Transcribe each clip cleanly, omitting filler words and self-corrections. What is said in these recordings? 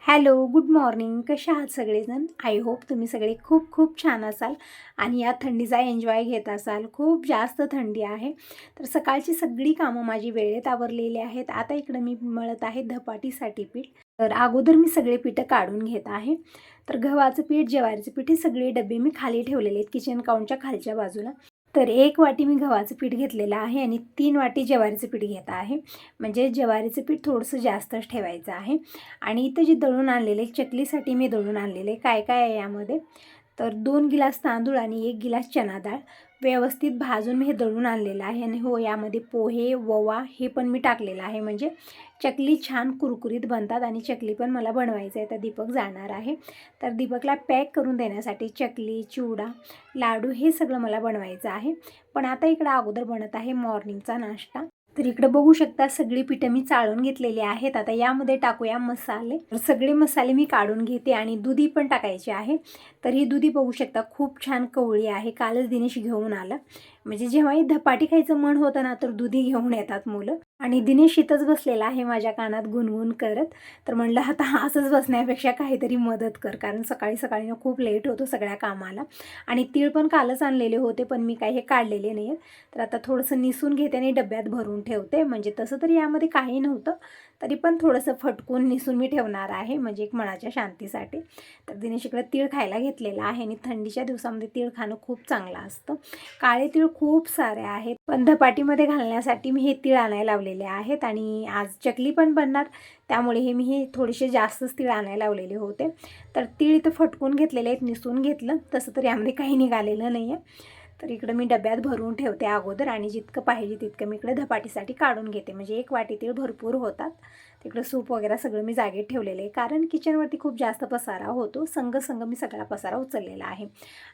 Hello, good morning. कशा आहात सगळेजण? आय होप तुम्ही सगळे खूप खूप छान असाल आणि या थंडीचा एन्जॉय घेत असाल. खूप जास्त थंडी आहे. तर सकाळची सगळी कामं माझी वेळेत आवरलेली आहेत. आता इकडं मी मळत आहे धपाटीसाठी पीठ. तर अगोदर मी सगळे पिठं काढून घेत आहे. तर गव्हाचं पीठ, ज्वारीचं पीठ हे सगळे डबे मी खाली ठेवलेले आहेत किचन काउंटच्या खालच्या बाजूला. तर 1 वाटी मी गव्हाचं पीठ घेतलेलं आहे आणि 3 वाटी ज्वारीचं पीठ घेत आहे. म्हणजे ज्वारीचं पीठ थोडंसं जास्तच ठेवायचं आहे. आणि इथं जे दळून आणलेले चकलीसाठी मी दळून आणलेले काय काय आहे यामध्ये, तर 2 गिलास तांदूळ आणि 1 गिलास चना डाळ व्यवस्थित भाजून मी हे दळून आणलेलं आहे. आणि हो, यामध्ये पोहे, ओवा हे पण मी टाकलेलं आहे. म्हणजे चकली छान कुरकुरीत बनतात आणि चकली पण मला बनवायचं आहे. तर दीपक जाणार आहे. तर दीपकला पॅक करून देण्यासाठी चकली, चिवडा, लाडू हे सगळं मला बनवायचं आहे. पण आता इकडं अगोदर बनत आहे मॉर्निंगचा नाश्ता. तर इकडे बघू शकता सगळी पिठं मी चाळून घेतलेली आहेत. आता यामध्ये टाकूया मसाले. तर सगळे मसाले मी काढून घेते आणि दुधी पण टाकायचे आहे. तर ही दुधी बघू शकता खूप छान कवळी आहे. कालच दिनेश घेऊन आला. म्हणजे जेव्हाही धपाटी खायचं मन होतं ना, तर दुधी घेऊन येतात मुलं. आणि दिनेश इथंच बसलेला आहे माझ्या कानात गुणगुण करत. तर म्हणलं आता असंच बसण्यापेक्षा काहीतरी मदत कर, कारण सकाळी सकाळी ना खूप लेट होतो सगळ्या कामाला. आणि तीळ पण कालच आणलेले होते, पण मी काही हे काढलेले नाही आहेत. तर आता थोडंसं निसून घेते आणि डब्यात भरून ठेवते. म्हणजे तसं तरी यामध्ये काही नव्हतं, तरी पण थोडंसं फटकून निसून मी ठेवणार आहे, म्हणजे एक मनाच्या शांतीसाठी. तर दिनेश इकडे तीळ खायला घेतलेला आहे आणि थंडीच्या दिवसामध्ये तीळ खाणं खूप चांगलं असतं. काळे तीळ खूप सारे आहेत, पण धपाटीमध्ये घालण्यासाठी मी हे तीळ आणायला लावलेले आहेत. आणि आज चकली पण बनणार, त्यामुळे मी हे थोडेसे जास्तच तीळ आणायला लावलेले होते. तर तीळ इथं फटकून घेतलेले आहेत, निसून घेतलं. तसं तर यामध्ये काही निघालेलं नाही आहे. तर इकडं मी डब्यात भरून ठेवते अगोदर आणि जितकं पाहिजे तितकं मी इकडे धपाटीसाठी काढून घेते. म्हणजे 1 वाटी तीळ भरपूर होतात. तिकडं सूप वगैरे सगळं मी जागेत ठेवलेलं आहे, कारण किचनवरती खूप जास्त पसारा होतो. संग मी सगळा पसारा उचललेला आहे.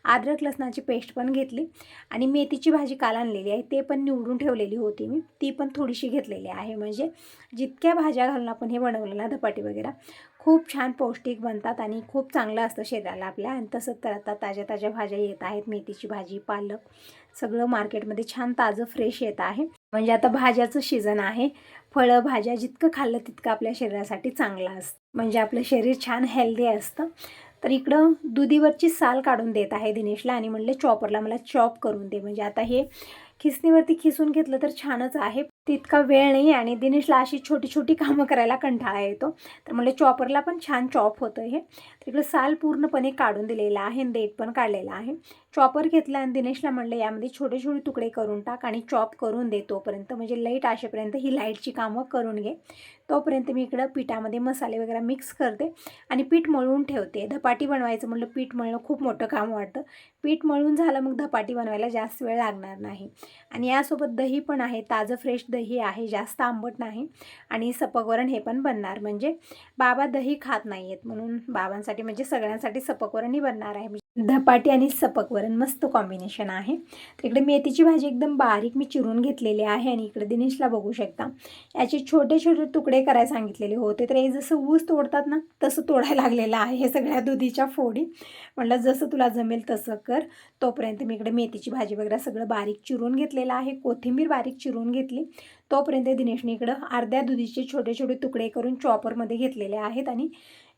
अद्रक लसणाची पेस्ट पण घेतली आणि मेथीची भाजी काल आणलेली आहे, ते पण निवडून ठेवलेली होती मी, ती पण थोडीशी घेतलेली आहे. म्हणजे जितक्या भाज्या घालून आपण हे बनवलं ना धपाटी वगैरे, खूप छान पौष्टिक बनतात आणि खूप चांगलं असतं शरीराला आपल्या. आणि तसंच तर आता ताज्या ताज्या भाज्या येत आहेत. मेथीची भाजी, पालक सगळं मार्केटमध्ये छान ताजं फ्रेश येत आहे. म्हणजे आता भाज्याचं सीझन आहे. फळं भाज्या जितकं खाल्लं तितकं आपल्या शरीरासाठी चांगलं असतं. म्हणजे आपलं शरीर छान हेल्दी असतं. तर इकडं दुधीवरची साल काढून देत आहे दिनेशला आणि म्हणले चॉपरला मला चॉप करून दे. म्हणजे आता हे खिसणीवरती खिसून घेतलं तर छानच आहे. तितका वेळ नाही आणि दिनेशला अशी छोटी छोटी कामं करायला कंटाळा येतो. तर म्हणले चॉपरला पण छान चॉप होतं हे. तिकडे साल पूर्णपणे काढून दिलेला आहे आणि देठ पण काढलेला आहे. चॉपर घेतला आणि दिनेशला म्हणलं यामध्ये छोटे छोटे तुकडे करून टाक आणि चॉप करून दे तोपर्यंत, म्हणजे लाईट असेपर्यंत ही लाईटची कामं करून घे. तोपर्यंत मी इकडं पिठामध्ये मसाले वगैरे मिक्स करते आणि पीठ मळून ठेवते. धपाटी बनवायचं म्हटलं पीठ मळणं खूप मोठं काम वाटतं. पीठ मळून झालं मग धपाटी बनवायला जास्त वेळ लागणार नाही. आणि यासोबत दही पण आहे, ताजं फ्रेश दही आहे, जास्त आंबट नाही. आणि सपक वरण हे पण बनणार. म्हणजे बाबा दही खात नाही आहेत, म्हणून बाबांसाठी म्हणजे सगळ्यांसाठी सपक वरणही बनणार आहे. धपाटी आणि सपक वरण मस्त कॉम्बिनेशन आहे. तर इकडे मेथीची भाजी एकदम बारीक मी चिरून घेतलेली आहे आणि इकडे दिनेशला बघू शकता याचे छोटे छोटे तुकडे करायला सांगितलेले होते. तर हे जसं ऊस तोडतात ना तसं तोडायला लागलेलं आहे हे सगळ्या दुधीच्या फोडी. म्हटलं जसं तुला जमेल तसं कर. तोपर्यंत मी इकडे मेथीची भाजी वगैरे सगळं बारीक चिरून घेतलेलं आहे. कोथिंबीर बारीक चिरून घेतली. तोपर्यंत दिनेशने इकडं अर्ध्या दुधीचे छोटे छोटे तुकडे करून चॉपरमध्ये घेतलेले आहेत आणि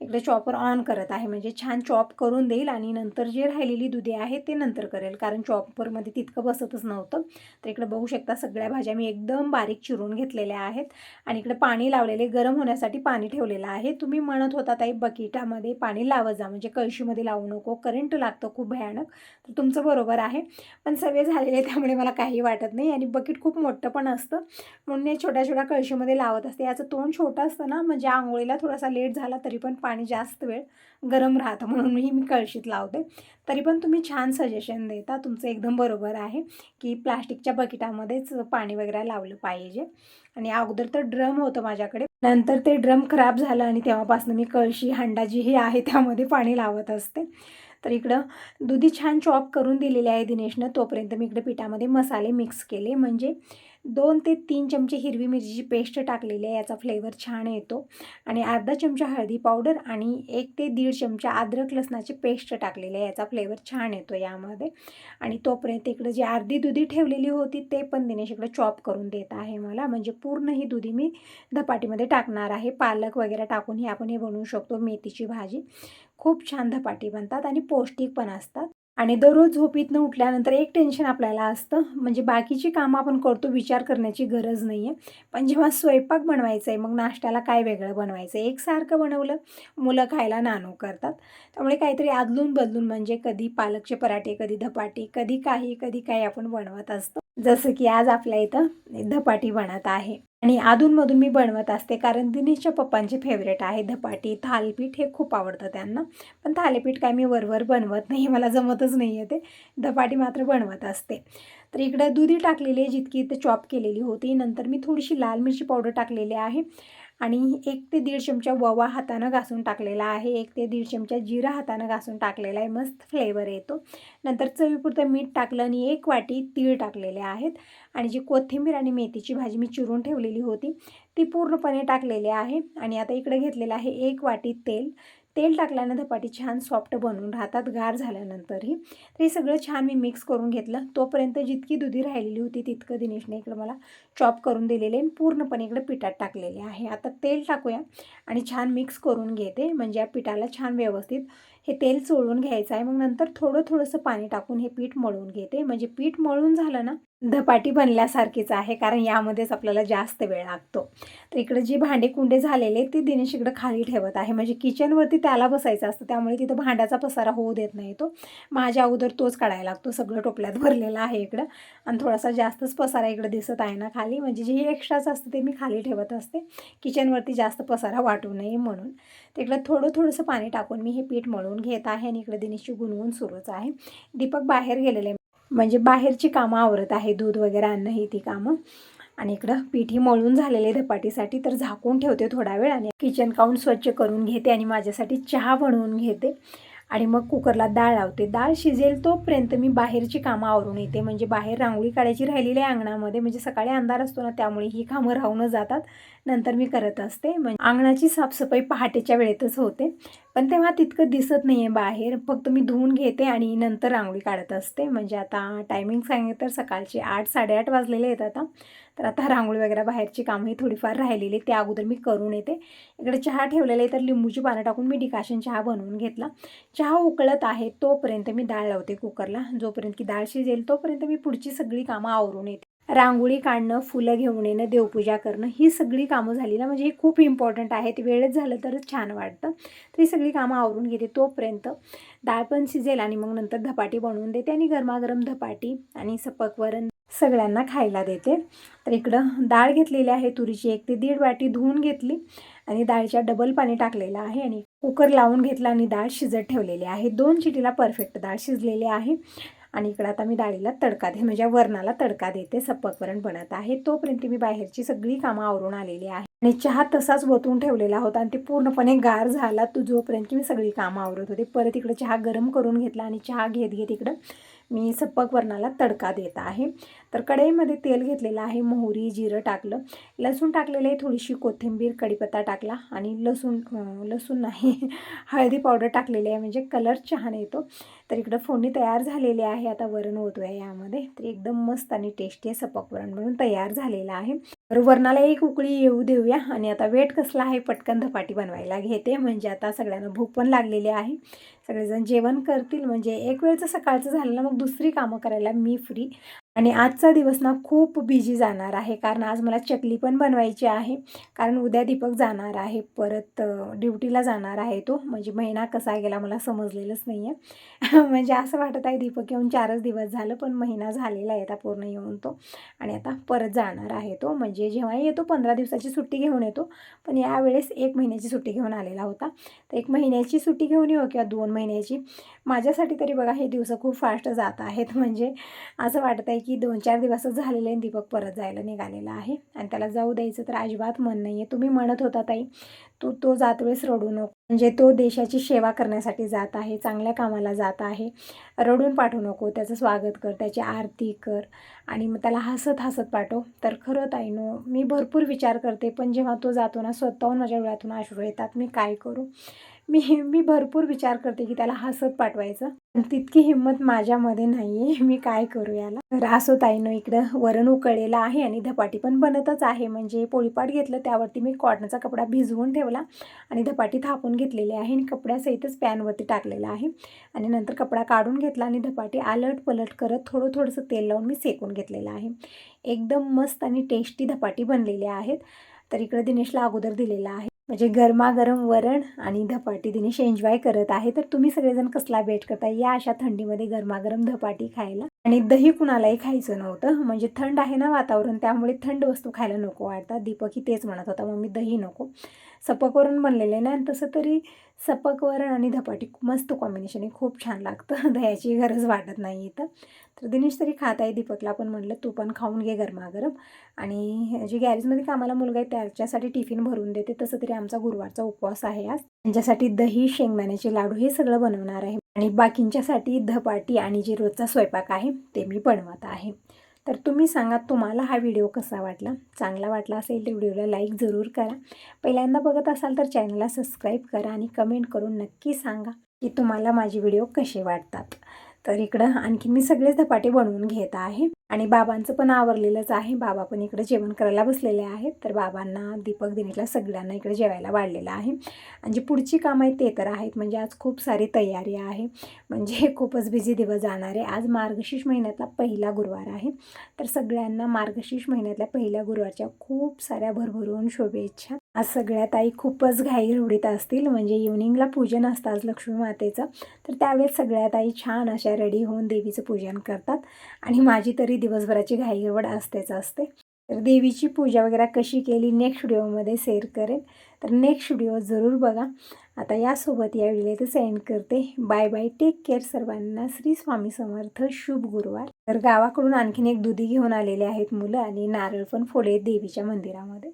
इकडे चॉपर ऑन करत आहे. म्हणजे छान चॉप करून देईल आणि नंतर जे राहिलेली दुधी आहे ते नंतर करेल, कारण चॉपरमध्ये तितकं बसतच नव्हतं. तर इकडे बघू शकता सगळ्या भाज्या मी एकदम बारीक चिरून घेतलेल्या आहेत. आणि इकडे पाणी लावलेले, गरम होण्यासाठी पाणी ठेवलेलं आहे. तुम्ही म्हणत होता ताई बकेटामध्ये पाणी लावत जा, म्हणजे कळशीमध्ये लावू नको, करंट लागतं खूप भयानक. तर तुमचं बरोबर आहे, पण सवय झालेली आहे त्यामुळे मला काही वाटत नाही. आणि बकेट खूप मोठं पण असतं, म्हणून मी छोट्या छोट्या कळशीमध्ये लावत असते. याचं तोंड छोटं असतं ना, म्हणजे आंघोळीला थोडासा लेट झाला तरी पण पाणी जास्त वेळ गरम राहतं, म्हणून मी कळशीत लावते. तरी पण तुम्ही छान सजेशन देता, तुमचं एकदम बरोबर आहे की प्लास्टिकच्या बकेटामध्येच पाणी वगैरे लावलं पाहिजे. आणि अगोदर तर ड्रम होतं माझ्याकडे, नंतर ते ड्रम खराब झालं आणि तेव्हापासून मी कळशी, हांडा जी हे आहे त्यामध्ये पाणी लावत असते. तर इकडं दुधी छान चॉप करून दिलेली आहे दिनेशनं. तोपर्यंत मी इकडे पिठामध्ये मसाले मिक्स केले. म्हणजे 2 ते 3 चमचे हिरवी मिरचीची पेस्ट टाकलेली आहे, याचा फ्लेवर छान येतो. आणि अर्धा चमचा हळदी पावडर आणि 1 ते 1.5 चमचा अद्रक लसणाची पेस्ट टाकलेली आहे, याचा फ्लेवर छान येतो यामध्ये. आणि तोपर्यंत इकडं जी अर्धी दुधी ठेवलेली होती ते पण दिनेश इकडं चॉप करून देत आहे मला. म्हणजे पूर्ण ही दुधी मी धपाटीमध्ये टाकणार आहे. पालक वगैरे टाकून आपण हे बनवू शकतो. मेथीची भाजी खूप छान धपाटी बनतात आणि पौष्टिक पण असतात. आणि दररोज झोपेतनं उठल्यानंतर एक टेन्शन आपल्याला असतं, म्हणजे बाकीची कामं आपण करतो, विचार करण्याची गरज नाही आहे. पण जेव्हा स्वयंपाक बनवायचा आहे, मग नाश्त्याला काय वेगळं बनवायचं आहे, एकसारखं बनवलं मुलं खायला नानो करतात. त्यामुळे काहीतरी अदलून बदलून, म्हणजे कधी पालकचे पराठे, कधी धपाटी, कधी काही आपण बनवत असतो. जसं की आज आपल्या इथं धपाटी बनत आहे. आणि अधूनमधून मी बनवत असते, कारण दिनेशच्या पप्पांचे फेवरेट आहे धपाटी. थालीपीठ हे खूप आवडतं त्यांना. पण थालीपीठ काय मी वरवर बनवत नाही, मला जमतच नाही आहे ते. धपाटी मात्र बनवत असते. तर इकडं दुधी टाकलेली आहे, जितकी इथं चॉप केलेली होती. नंतर मी थोडीशी लाल मिरची पावडर टाकलेली आहे आणि 1 ते 1.5 चमचा ओवा हातानं घासून टाकलेला आहे. 1 ते 1.5 चमचा जिरा हातानं घासून टाकलेला आहे, मस्त फ्लेवर येतो. नंतर चवीपुरतं मीठ टाकलं आणि 1 वाटी तीळ टाकलेले आहेत. आणि जी कोथिंबीर आणि मेथीची भाजी मी चिरून ठेवलेली होती ती पूर्णपणे टाकलेली आहे. आणि आता इकडे घेतलेलं आहे 1 वाटी तेल. तेल टाकल्यानं धपाटी छान सॉफ्ट बनवून राहतात गार झाल्यानंतरही. तर हे सगळं छान मी मिक्स करून घेतलं. तोपर्यंत जितकी दुधी राहिलेली होती तितकं दिनेशने इकडं मला चॉप करून दिलेले आणि पूर्णपणे इकडे पिठात टाकलेले आहे. आता तेल टाकूया आणि छान मिक्स करून घेते, म्हणजे या पिठाला छान व्यवस्थित हे तेल चोळून घ्यायचं आहे. मग नंतर थोडंसं पाणी टाकून हे पीठ मळून घेते. म्हणजे पीठ मळून झालं ना, धपाटी बनल्यासारखीच आहे, कारण यामध्येच आपल्याला जास्त वेळ लागतो. तर इकडे जे भांडे कुंडे झालेले ते दिनेश इकडं खाली ठेवत आहे, म्हणजे किचनवरती त्याला बसायचं असतं, त्यामुळे तिथं भांड्याचा पसारा होऊ देत नाही तो. माझ्या अगोदर तोच काढायला लागतो. सगळं टोपल्यात भरलेलं आहे इकडं आणि थोडासा जास्तच पसारा इकडं दिसत आहे ना खाली, म्हणजे जे एक्स्ट्राच असतं ते मी खाली ठेवत असते, किचनवरती जास्त पसारा वाटू नये म्हणून. तर इकडं थोडंसं पाणी टाकून मी हे पीठ मळून घेत आहे आणि इकडे दिनेशची गुणगुण सुरूच आहे. दीपक बाहेर गेलेले आहे, म्हणजे बाहेरची कामं आवरत आहे, दूध वगैरे आणणं ही ती कामं. आणि इकडं पीठी मळून झालेले धपाटीसाठी, तर झाकून ठेवते थोडा वेळ आणि किचन काउंट स्वच्छ करून घेते आणि माझ्यासाठी चहा बनवून घेते. आणि मग कुकरला डाळ लावते. डाळ शिजेल तोपर्यंत मी बाहेरची कामं आवरून येते, म्हणजे बाहेर रांगोळी काढायची राहिलेली आहे अंगणामध्ये, म्हणजे सकाळी अंधार असतो ना, त्यामुळे ही कामं राहूनच जातात. नंतर मी करत असते. म्हणजे अंगणाची साफसफाई पहाटेच्या वेळेतच होते, पण तेव्हा तितकं दिसत नाही आहे बाहेर. फक्त मी धुवून घेते आणि नंतर रांगोळी काढत असते. म्हणजे आता टायमिंग सांगितलं तर सकाळचे 8 साडेआठ वाजलेले आहेत आता. तर आता रांगोळी वगैरे बाहेरची कामंही थोडीफार राहिलेली, त्या अगोदर मी करून येते. इकडे चहा ठेवलेला आहे, तर लिंबूची पानं टाकून मी डिकाशन चहा बनवून घेतला. चहा उकळत आहे तोपर्यंत मी डाळ लावते कुकरला. जोपर्यंत की डाळ शिजेल तोपर्यंत मी पुढची सगळी कामं आवरून येते. रांगोळी काढणं, फुलं घेऊन येणं, देवपूजा करणं, ही सगळी कामं झाली ना, म्हणजे ही खूप इम्पॉर्टंट आहेत. वेळेत झालं तरच छान वाटतं. तर ही सगळी कामं आवरून घेते. तोपर्यंत डाळ पण शिजेल आणि मग नंतर धपाटी बनवून देते आणि गरमागरम धपाटी आणि सपक वरण सगळ्यांना खायला देते. तर इकडं डाळ घेतलेली आहे तुरीची, 1 ते 1.5 वाटी धुवून घेतली आणि डाळीच्या डबल पाणी टाकलेलं आहे आणि कुकर लावून घेतला आणि डाळ शिजत ठेवलेली आहे. 2 शिटीला परफेक्ट डाळ शिजलेली आहे. आणि इकडं आता मी डाळीला तडका म्हणजे वरणाला तडका देते. सपक वरण बनत आहे. तोपर्यंत मी बाहेरची सगळी कामं आवरून आलेली आहे आणि चहा तसाच ओतून ठेवलेला होता आणि ते पूर्णपणे गार झाला जोपर्यंत मी सगळी कामं आवरत होते. परत इकडे चहा गरम करून घेतला आणि चहा घेत इकडं मी सपक वरणाला तडका देत आहे. तर कढईमध्ये तेल घेतलेलं आहे, मोहरी जिरं टाकलं, लसूण टाकलेलं आहे, थोडीशी कोथिंबीर, कढीपत्ता टाकला आणि लसूण नाही हळदी पावडर टाकलेली आहे, म्हणजे कलर छान येतो. तर इकडं फोडणी तयार झालेली आहे. आता वरण होतो आहे यामध्ये. तर एकदम मस्त आणि टेस्टी सपक वरण म्हणून तयार झालेलं आहे. तर वरणाला एक उकळी येऊ देऊया आणि आता वेट कसला आहे, पटकन धपाटी बनवायला घेते, म्हणजे आता सगळ्यांना भूक पण लागलेली आहे. सगळेजण जेवण करतील, म्हणजे एक वेळचं सकाळचं झालं ना, मग दुसरी कामं करायला मी फ्री. आणि आजचा दिवस ना खूप बिझी जाणार आहे, कारण आज मला चकली पण बनवायची आहे, कारण उद्या दीपक जाणार आहे परत ड्युटीला जाणार आहे तो. म्हणजे महिना कसा गेला मला समजलेलंच नाही आहे म्हणजे असं वाटत आहे दीपक येऊन 4च दिवस झालं, पण महिना झालेला आहे आता पूर्ण येऊन तो. आणि आता परत जाणार आहे तो, म्हणजे जेव्हा येतो 15 दिवसाची सुट्टी घेऊन येतो, पण यावेळेस 1 महिन्याची सुट्टी घेऊन आलेला होता. तर 1 महिन्याची सुट्टी घेऊन येऊ किंवा 2 महिन्याची, माझ्यासाठी तरी बघा हे दिवस खूप फास्ट जात आहेत. म्हणजे असं वाटत आहे की 2-4 दिवसच झालेले आणि दीपक परत जायला निघालेला आहे आणि त्याला जाऊ द्यायचं तर अजिबात मन नाही आहे. तुम्ही म्हणत होता ताई, तू तो जात वेळेस रडू नको, म्हणजे तो देशाची सेवा करण्यासाठी जात आहे, चांगल्या कामाला जात आहे. रडून पाठवू नको, त्याचं स्वागत कर, त्याची आरती कर आणि मग त्याला हसत हसत पाठव. तर खरं ताईनो, मी भरपूर विचार करते, पण जेव्हा तो जातो ना, स्वतःहून माझ्या डोळ्यातून अश्रू येतात. मी काय करू? मी मी भरपूर विचार करते की त्याला हसत पाठवायचं, पण तितकी हिंमत माझ्यामध्ये नाही आहे. मी काय करू याला? तर असो ताईनो, इकडं वरण उकळलेलं आहे आणि धपाटी पण बनतच आहे. म्हणजे पोळीपाट घेतलं, त्यावरती मी कॉटनचा कपडा भिजवून ठेवला आणि धपाटी थापून घेतलेली आहे आणि कपड्यासहितच पॅनवरती टाकलेला आहे. आणि नंतर कपडा काढून घेतला आणि धपाटी आलट पलट करत थोडंसं तेल लावून मी सेकून घेतलेलं आहे. एकदम मस्त आणि टेस्टी धपाटी बनलेली आहेत. तर इकडे दिनेशला अगोदर दिलेला आहे. म्हणजे गरमागरम वरण आणि धपाटी दिनेश एन्जॉय करत आहे. तर तुम्ही सगळेजण कसला बेट करता या अशा थंडीमध्ये गरमागरम धपाटी खायला? आणि दही कुणालाही खायचं नव्हतं, म्हणजे थंड आहे ना वातावरण, त्यामुळे थंड वस्तू खायला नको वाटतात. दीपकही तेच म्हणत होता, मम्मी दही नको. सपक वरण बनलेले ना, तसं तरी सपक वरण आणि धपाटी मस्त कॉम्बिनेशन आहे, खूप छान लागतं. दह्याची गरज वाटत नाही इथं. तर दिनेश तरी खात आहे. दीपकला पण म्हणलं तू पण खाऊन घे गरमागरम. आणि जे गॅरेजमध्ये कामाला मुलगा आहे त्याच्यासाठी टिफिन भरून देते. तसं तरी आमचा गुरुवारचा उपवास आहे आज. त्यांच्यासाठी दही, शेंगदाण्याचे लाडू हे सगळं बनवणार आहे आणि बाकींच्यासाठी धपाटी आणि जे रोजचा स्वयंपाक आहे ते मी बनवत आहे. तर तुम्ही सांगा, तुम्हाला हा व्हिडिओ कसा वाटला? चांगला वाटला असेल तर व्हिडिओला लाईक जरूर करा. पहिल्यांदा बघत असाल तर चॅनलला सबस्क्राईब करा आणि कमेंट करून नक्की सांगा की तुम्हाला माझे व्हिडिओ कसे वाटतात. तर इकडं आणखी मी सगळेच धपाटे बनवून घेत आहे आणि बाबांचं पण आवरलेलंच आहे. बाबा पण इकडे जेवण करायला बसलेले आहेत. तर बाबांना, दीपक, दिनेशला सगळ्यांना इकडे जेवायला वाढलेलं आहे. आणि जी पुढची कामं आहेत ते तर आहेत. म्हणजे आज खूप सारी तयारी आहे, म्हणजे खूपच बिझी दिवस जाणार आहे. आज मार्गशीर्ष महिन्यातला पहिला गुरुवार आहे. तर सगळ्यांना मार्गशीर्ष महिन्यातल्या पहिल्या गुरुवारच्या खूप साऱ्या भरभरून शुभेच्छा. आज सगळ्या ताई खूपच घाईगडबडीत असतील, म्हणजे इव्हनिंगला पूजन असतं आज लक्ष्मी मातेचं. तर त्यावेळेस सगळ्या ताई छान अशा रेडी होऊन देवीचं पूजन करतात आणि माझी तरी दिवसभराची घाईगडबड असतेच असते. तर देवीची पूजा वगैरे कशी केली नेक्स्ट व्हिडिओमध्ये शेअर करेन. तर नेक्स्ट व्हिडिओ जरूर बघा. आता यासोबत या व्हिडिओला इथे सेंड करते. बाय बाय, टेक केअर सर्वांना. श्री स्वामी समर्थ, शुभ गुरुवार. तर गावाकडून आणखीन एक दुधी घेऊन आलेले आहेत मुलं आणि नारळ पण फोडले देवीच्या मंदिरामध्ये.